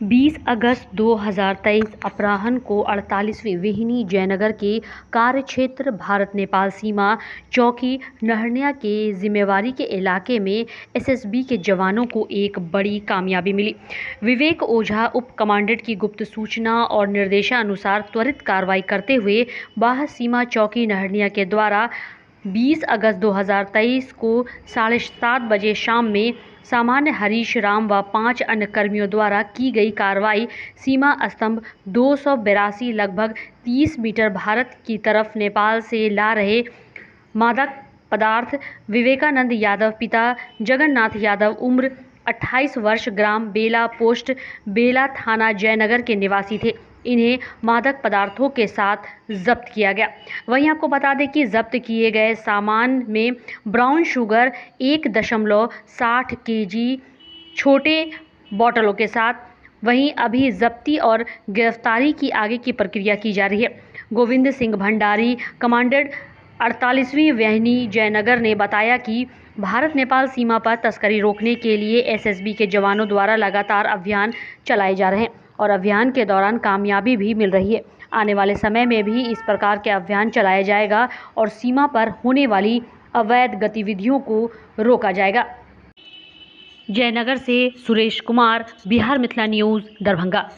20 अगस्त 2023 अपराह्न को 48वीं विहिनी जयनगर के कार्यक्षेत्र भारत नेपाल सीमा चौकी नहरनिया के जिम्मेवारी के इलाके में एसएसबी के जवानों को एक बड़ी कामयाबी मिली। विवेक ओझा उप कमांडेंट की गुप्त सूचना और निर्देशानुसार त्वरित कार्रवाई करते हुए बाह्य सीमा चौकी नहरनिया के द्वारा 20 अगस्त 2023 को 7:30 बजे शाम में सामान्य हरीश राम व 5 अन्य कर्मियों द्वारा की गई कार्रवाई सीमा स्तंभ 282 लगभग 30 मीटर भारत की तरफ नेपाल से ला रहे मादक पदार्थ विवेकानंद यादव पिता जगन्नाथ यादव उम्र 28 वर्ष ग्राम बेला पोस्ट बेला थाना जयनगर के निवासी थे। इन्हें मादक पदार्थों के साथ जब्त किया गया। वहीं आपको बता दें कि जब्त किए गए सामान में ब्राउन शुगर 1.60 केजी छोटे बोतलों के साथ। वहीं अभी जब्ती और गिरफ्तारी की आगे की प्रक्रिया की जा रही है। गोविंद सिंह भंडारी कमांडेंट 48वीं वाहिनी जयनगर ने बताया कि भारत नेपाल सीमा पर तस्करी रोकने के लिए एसएसबी के जवानों द्वारा लगातार अभियान चलाए जा रहे हैं और अभियान के दौरान कामयाबी भी मिल रही है। आने वाले समय में भी इस प्रकार के अभियान चलाया जाएगा और सीमा पर होने वाली अवैध गतिविधियों को रोका जाएगा। जयनगर से सुरेश कुमार, बिहार मिथिला न्यूज़, दरभंगा।